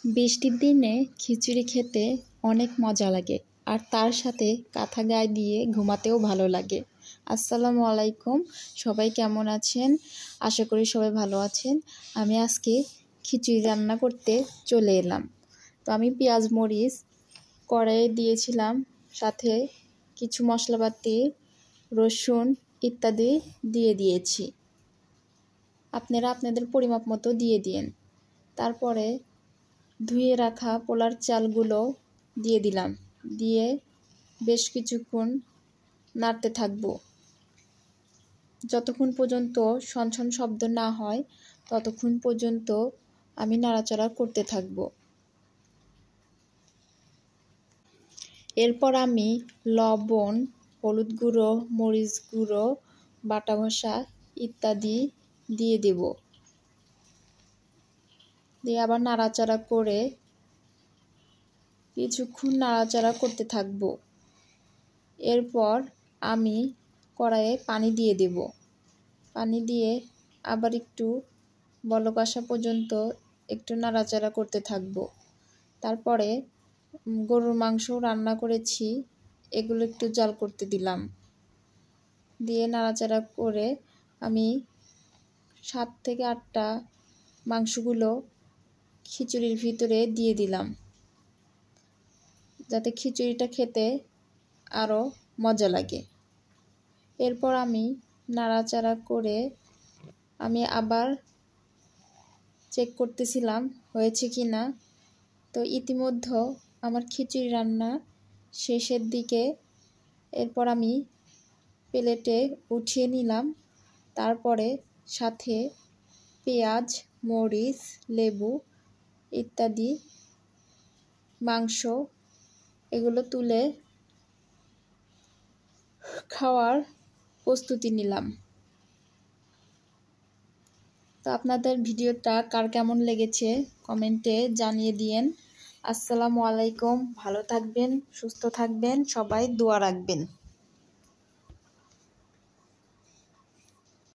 বৃষ্টির দিনে খিচুড়ি খেতে অনেক মজা লাগে আর তার সাথে কাঁথা গায়ে দিয়ে ঘুমাতেও ভালো লাগে। আসসালামু আলাইকুম, সবাই কেমন আছেন? আশা করি সবাই ভালো আছেন। আমি আজকে খিচুড়ি রান্না করতে চলে এলাম। তো আমি পেঁয়াজ মরিচ কড়াইয়ে দিয়েছিলাম, সাথে কিছু মশলাপাতি রসুন ইত্যাদি দিয়ে দিয়েছি। আপনারা আপনাদের পরিমাপ মতো দিয়ে দিন। তারপরে ধুয়ে রাখা পোলার চালগুলো দিয়ে দিলাম, দিয়ে বেশ কিছুক্ষণ নাড়তে থাকবো। যতক্ষণ পর্যন্ত ছনছন শব্দ না হয় ততক্ষণ পর্যন্ত আমি নাড়াচাড়া করতে থাকব। এরপর আমি লবণ, হলুদ গুঁড়ো, মরিচ গুঁড়ো, বাটা ঘষা ইত্যাদি দিয়ে দেব। দিয়ে আবার নাড়াচাড়া করে কিছুক্ষণ নাড়াচাড়া করতে থাকব। এরপর আমি কড়াইয়ে পানি দিয়ে দেব। পানি দিয়ে আবার একটু বলক আসা পর্যন্ত একটু নাড়াচাড়া করতে থাকব। তারপরে গরুর মাংস রান্না করেছি, এগুলো একটু জাল করতে দিলাম। দিয়ে নাড়াচাড়া করে আমি 7 থেকে 8টা মাংসগুলো খিচুড়ির ভিতরে দিয়ে দিলাম, যাতে খিচুড়িটা খেতে আরও মজা লাগে। এরপর আমি নাড়াচাড়া করে আমি আবার চেক করতেছিলাম হয়েছে কি না। তো ইতিমধ্যে আমার খিচুড়ি রান্না শেষের দিকে। এরপর আমি প্লেটে উঠিয়ে নিলাম। তারপরে সাথে পেঁয়াজ, মরিচ, লেবু ইত্যাদি মাংস এগুলো তুলে খাওয়ার প্রস্তুতি নিলাম। তো আপনাদের ভিডিওটা কার কেমন লেগেছে কমেন্টে জানিয়ে দিয়েন। আসসালামু আলাইকুম, ভালো থাকবেন, সুস্থ থাকবেন, সবাই দোয়া রাখবেন।